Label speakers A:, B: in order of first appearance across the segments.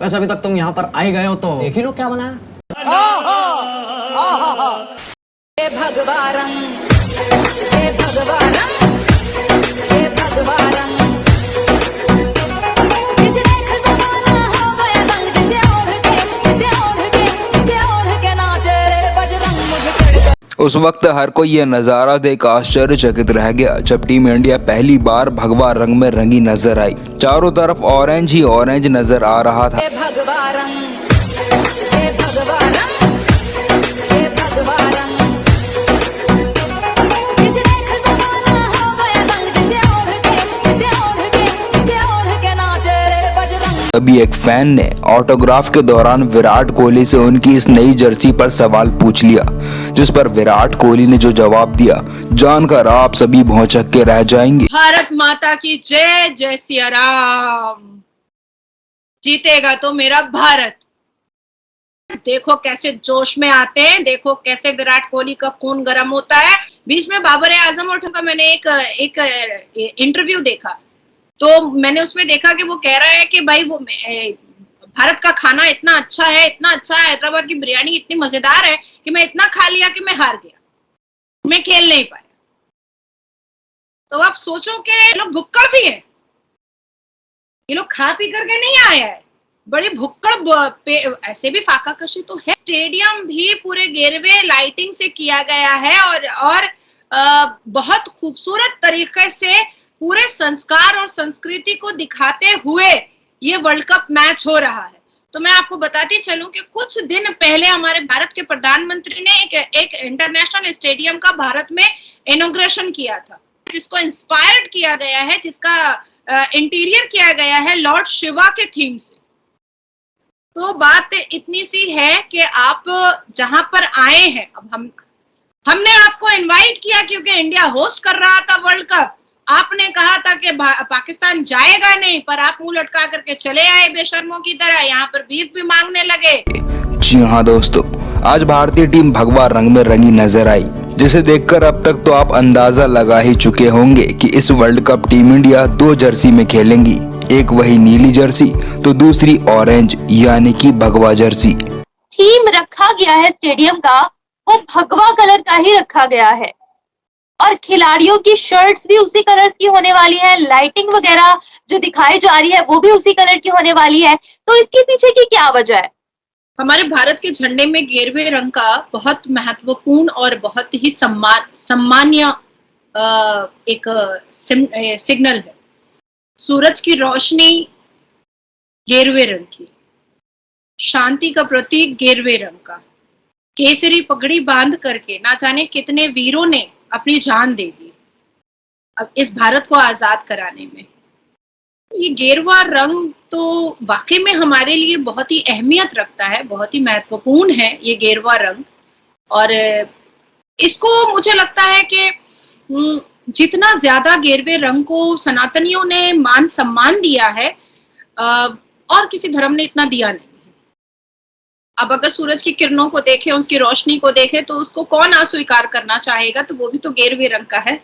A: वैसे अभी तक तुम यहाँ पर आए गए हो तो देख ही लो क्या बनाया।
B: हे भगवान, हे भगवान, हे भगवान, जिसे खजाना हो गया रंग, जिसे ओढ़ के नाचे बजरंग मुझे।
C: उस वक्त हर कोई यह नज़ारा देख आश्चर्यचकित रह गया जब टीम इंडिया पहली बार भगवा रंग में रंगी नजर आई। चारों तरफ ऑरेंज ही ऑरेंज नजर आ रहा था।
B: हे भगवान, हे भगवान, हे भगवान, जिसे खजाना हो गया रंग, जिसे ओढ़ के नाचे बजरंग।
C: तभी एक फैन ने ऑटोग्राफ के दौरान विराट कोहली से उनकी इस नई जर्सी पर सवाल पूछ लिया, जिस पर विराट कोहली ने जो जवाब दिया जानकर आप सभी भौंचक के रह जाएंगे।
D: भारत माता की जय, जय सिया राम। जीतेगा तो मेरा भारत। देखो कैसे जोश में आते हैं, देखो कैसे विराट कोहली का खून गर्म होता है। बीच में बाबर आजम और का मैंने एक इंटरव्यू देखा, तो मैंने उसमें देखा कि वो कह रहा है कि भाई वो भारत का खाना इतना अच्छा है, इतना अच्छा है, हैदराबाद की बिरयानी इतनी मजेदार है कि मैं इतना खा लिया कि मैं हार गया, मैं खेल नहीं पाया। तो आप सोचो कि ये लोग भुक्कड़ भी है, ये लोग खा पी करके नहीं आया है, बड़े भुक्कड़। ऐसे भी फाका कशी तो है। स्टेडियम भी पूरे गेरवे लाइटिंग से किया गया है और बहुत खूबसूरत तरीके से पूरे संस्कार और संस्कृति को दिखाते हुए ये वर्ल्ड कप मैच हो रहा है। तो मैं आपको बताती चलूं कि कुछ दिन पहले हमारे भारत के प्रधानमंत्री ने एक इंटरनेशनल स्टेडियम का भारत में इनॉग्रेशन किया था, जिसको इंस्पायर्ड किया गया है, जिसका इंटीरियर किया गया है लॉर्ड शिवा के थीम से। तो बात इतनी सी है कि आप जहां पर आए हैं, अब हमने आपको इनवाइट किया क्योंकि इंडिया होस्ट कर रहा था वर्ल्ड कप। आपने कहा था कि पाकिस्तान जाएगा नहीं, पर आप मुंह लटका करके चले आए बेशर्मों की तरह, यहाँ पर बीफ भी मांगने लगे।
C: जी हाँ दोस्तों, आज भारतीय टीम भगवा रंग में रंगी नजर आई, जिसे देखकर अब तक तो आप अंदाजा लगा ही चुके होंगे कि इस world cup team India 2 Jersey में खेलेंगी। एक वही नीली जर्सी तो दूसरी ऑरेंज यानी कि भगवा जर्सी।
E: थीम रखा गया है स्टेडियम का, वो भगवा कलर का ही रखा गया है और खिलाड़ियों की शर्ट्स भी उसी कलर्स की होने वाली है। लाइटिंग वगैरह जो दिखाई जा रही है वो भी उसी कलर की होने वाली है। तो इसके पीछे की क्या वजह है?
D: हमारे भारत के झंडे में गेरुए रंग का बहुत महत्वपूर्ण और बहुत ही सम्मान्य एक सिग्नल है। सूरज की रोशनी गेरुए रंग की, शांति का प्रतीक गेरुए रंग का, केसरी पगड़ी बांध करके ना जाने कितने वीरों ने अपनी जान दे दी अब इस भारत को आजाद कराने में। ये गेरुआ रंग तो वाकई में हमारे लिए बहुत ही अहमियत रखता है, बहुत ही महत्वपूर्ण है ये गेरुआ रंग। और इसको मुझे लगता है कि जितना ज्यादा गेरुए रंग को सनातनियों ने मान सम्मान दिया है और किसी धर्म ने इतना दिया नहीं। अब अगर सूरज की किरणों को देखें, उसकी रोशनी को देखें, तो उसको कौन अस्वीकार करना चाहेगा? तो वो भी तो गेरुए रंग का है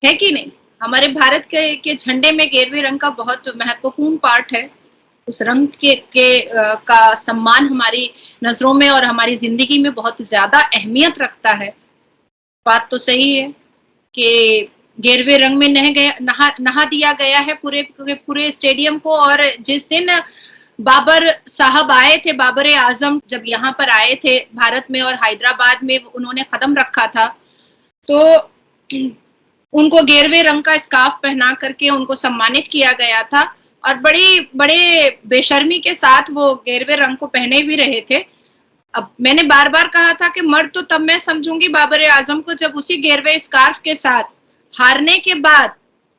D: कि नहीं? हमारे भारत के झंडे में गेरुए रंग का बहुत महत्वपूर्ण पार्ट है। उस रंग का सम्मान हमारी नजरों में और हमारी जिंदगी में बहुत ज्यादा अहमियत रखता है। बात तो सही है कि गेरुए रंग में नहा दिया गया है पूरे स्टेडियम को। और जिस दिन बाबर साहब आए थे, बाबर आजम जब यहाँ पर आए थे भारत में और हैदराबाद में उन्होंने कदम रखा था, तो उनको गेरुए रंग का स्कार्फ पहना करके उनको सम्मानित किया गया था और बड़े बेशर्मी के साथ वो गेरुए रंग को पहने भी रहे थे। अब मैंने बार बार कहा था कि मर्द तो तब मैं समझूंगी बाबर आजम को जब उसी गेरुए स्कार्फ के साथ हारने के बाद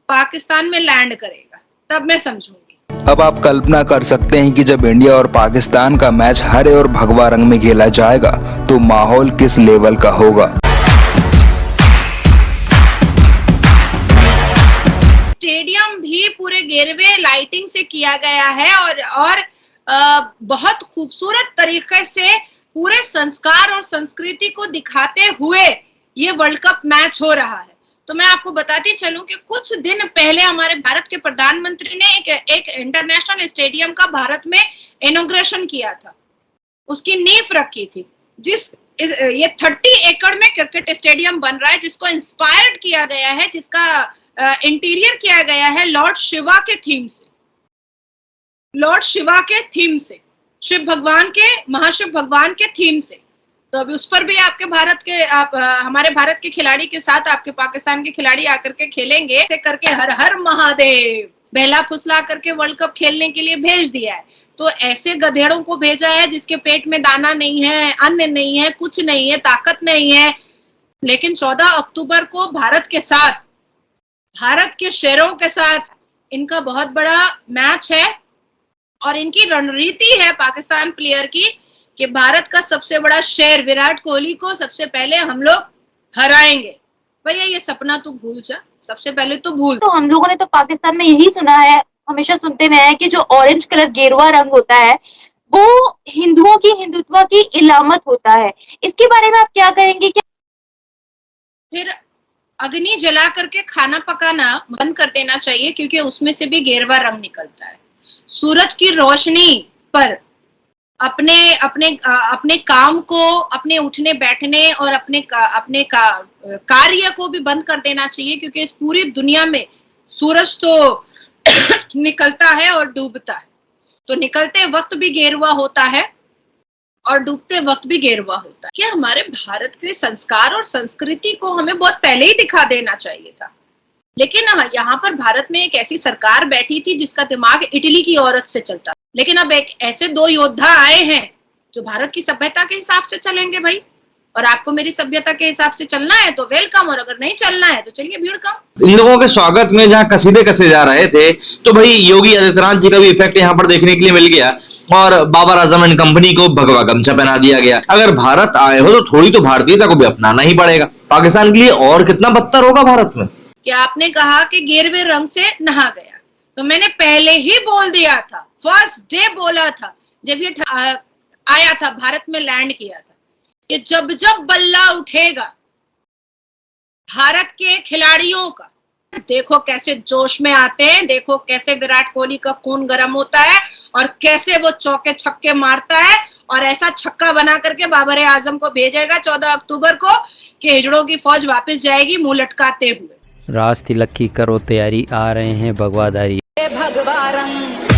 D: पाकिस्तान में लैंड करेगा, तब मैं समझूंगी।
C: अब आप कल्पना कर सकते हैं कि जब इंडिया और पाकिस्तान का मैच हरे और भगवा रंग में खेला जाएगा तो माहौल किस लेवल का होगा।
D: स्टेडियम भी पूरे गेरुए लाइटिंग से किया गया है और बहुत खूबसूरत तरीके से पूरे संस्कार और संस्कृति को दिखाते हुए ये वर्ल्ड कप मैच हो रहा है। तो मैं आपको बताती चलूं कि कुछ दिन पहले हमारे भारत के प्रधानमंत्री ने एक इंटरनेशनल स्टेडियम का भारत में इनॉग्रेशन किया था, उसकी नींव रखी थी। ये 30 एकड़ में क्रिकेट स्टेडियम बन रहा है, जिसको इंस्पायर्ड किया गया है, जिसका इंटीरियर किया गया है लॉर्ड शिवा के थीम से, लॉर्ड शिवा के थीम से, शिव भगवान के, महाशिव भगवान के थीम से। तो अभी उस पर भी आपके भारत के हमारे भारत के खिलाड़ी के साथ आपके पाकिस्तान के खिलाड़ी आकर के खेलेंगे। ऐसे करके हर हर महादेव बहला फुसला करके वर्ल्ड कप खेलने के लिए भेज दिया है। तो ऐसे गधेड़ों को भेजा है जिसके पेट में दाना नहीं है, अन्न नहीं है, कुछ नहीं है, ताकत नहीं है। लेकिन 14 अक्टूबर को भारत के साथ, भारत के शेरों के साथ इनका बहुत बड़ा मैच है और इनकी रणनीति है पाकिस्तान प्लेयर की कि भारत का सबसे बड़ा शेर विराट कोहली को सबसे पहले हम लोग हराएंगे। भैया ये सपना तू भूल जा, सबसे पहले तो भूल।
E: तो हम लोगों ने तो पाकिस्तान में यही सुना है, हमेशा सुनते हुए हैं कि जो ऑरेंज कलर गेरुआ रंग होता है वो हिंदुओं की हिंदुत्व की इलामत होता है। इसके बारे में आप क्या कहेंगे?
D: फिर अग्नि जला करके खाना पकाना बंद कर देना चाहिए, क्योंकि उसमें से भी गेरुआ रंग निकलता है। सूरज की रोशनी पर अपने काम को, अपने उठने बैठने और अपने कार्य को भी बंद कर देना चाहिए, क्योंकि इस पूरी दुनिया में सूरज तो निकलता है और डूबता है। तो निकलते वक्त भी गेरुआ होता है और डूबते वक्त भी गेरुआ होता है। क्या हमारे भारत के संस्कार और संस्कृति को हमें बहुत पहले ही दिखा देना चाहिए था। लेकिन यहाँ पर भारत में एक ऐसी सरकार बैठी थी जिसका दिमाग इटली की औरत से चलता। लेकिन अब एक ऐसे 2 योद्धा आए हैं जो भारत की सभ्यता के हिसाब से चलेंगे भाई। और आपको मेरी सभ्यता के हिसाब से चलना है तो वेलकम, और अगर नहीं चलना है तो चलिए भीड़ कम।
F: इन लोगों के स्वागत में जहां कसीदे कसे जा रहे थे तो भाई योगी आदित्यनाथ जी का भी इफेक्ट यहाँ पर देखने के लिए मिल गया और बाबर आजम एंड कंपनी को भगवा गमछा पहना दिया गया। अगर भारत आए हो तो थोड़ी तो भारतीयता को भी अपनाना ही पड़ेगा। पाकिस्तान के लिए और कितना बदतर होगा भारत में।
D: क्या आपने कहा कि गेरुए रंग से नहा गया, तो मैंने पहले ही बोल दिया था, फर्स्ट डे बोला था जब ये आया था, भारत में लैंड किया था, कि जब जब बल्ला उठेगा भारत के खिलाड़ियों का, देखो कैसे जोश में आते हैं, देखो कैसे विराट कोहली का खून गर्म होता है और कैसे वो चौके छक्के मारता है, और ऐसा छक्का बना करके बाबर आजम को भेजेगा 14 अक्टूबर को कि हिजड़ों की फौज वापस जाएगी मुंह लटकाते हुए।
G: राज तिलक की करो तैयारी, आ रहे हैं भगवाधारी।
B: भगवा रंग